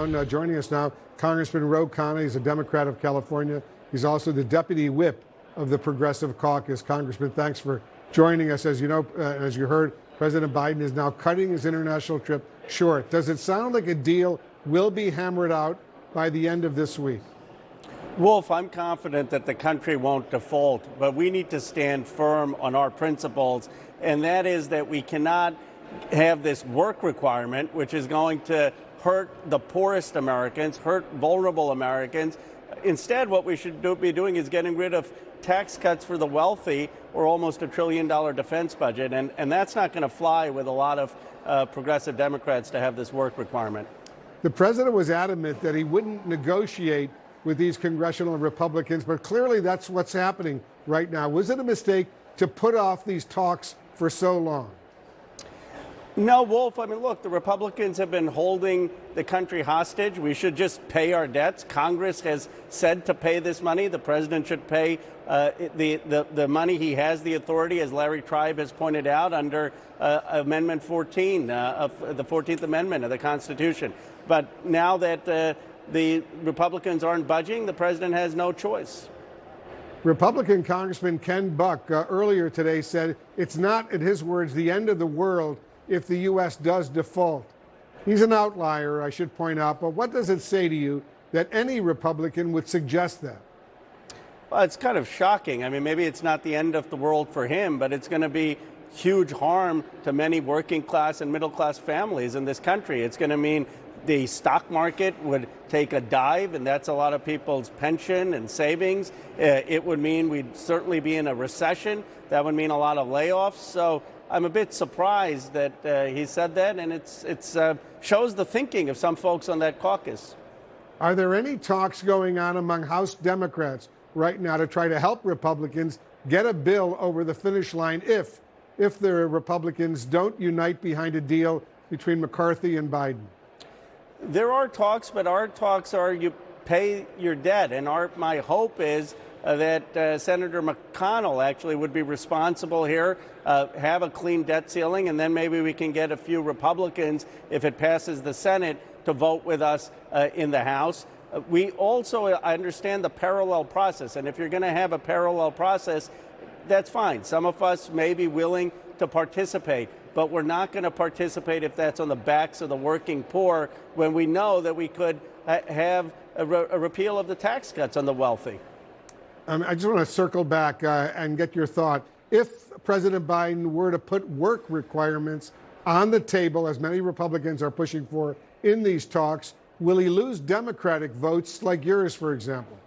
down. Joining us now, Congressman Khanna. He's a Democrat of California. He's also the deputy whip of the Progressive Caucus. Congressman, thanks for joining us. As you know, as you heard, President Biden is now cutting his international trip short. Does it sound like a deal will be hammered out by the end of this week? Wolf, I'm confident that the country won't default, but we need to stand firm on our principles, and that is that we cannot have this work requirement, which is going to hurt the poorest Americans, hurt vulnerable Americans. Instead, what we should be doing is getting rid of tax cuts for the wealthy, or almost $1 trillion defense budget, and that's not going to fly with a lot of progressive Democrats to have this work requirement. The president was adamant that he wouldn't negotiate with these congressional Republicans, but clearly that's what's happening right now. Was it a mistake to put off these talks for so long? No, Wolf. I mean, look, the Republicans have been holding the country hostage. We should just pay our debts. Congress has said to pay this money. The president should pay the money. He has the authority, as Larry Tribe has pointed out, under Amendment 14 of the 14th Amendment of the Constitution. But now that the Republicans aren't budging, the president has no choice. Republican Congressman Ken Buck earlier today said it's not, in his words, the end of the world if the U.S. does default. He's an outlier, I should point out, but what does it say to you that any Republican would suggest that? Well, it's kind of shocking. I mean, maybe it's not the end of the world for him, but it's going to be huge harm to many working class and middle class families in this country. It's going to mean the stock market would take a dive, and that's a lot of people's pension and savings. It would mean we'd certainly be in a recession. That would mean a lot of layoffs. So I'm a bit surprised that he said that, and it shows the thinking of some folks on that caucus. Are there any talks going on among House Democrats right now to try to help Republicans get a bill over the finish line if the Republicans don't unite behind a deal between McCarthy and Biden? There are talks, but our talks are you pay your debt. And my hope is that Senator McConnell actually would be responsible here, have a clean debt ceiling, and then maybe we can get a few Republicans, if it passes the Senate, to vote with us in the House. We also understand the parallel process, and if you're going to have a parallel process, that's fine. Some of us may be willing to participate, but we're not going to participate if that's on the backs of the working poor, when we know that we could have a repeal of the tax cuts on the wealthy. I just want to circle back and get your thought. If President Biden were to put work requirements on the table, as many Republicans are pushing for in these talks, will he lose Democratic votes like yours, for example?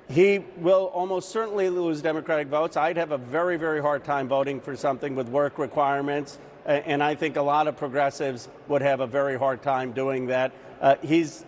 He will almost certainly lose Democratic votes. I'd have a very, very hard time voting for something with work requirements, and I think a lot of progressives would have a very hard time doing that. He's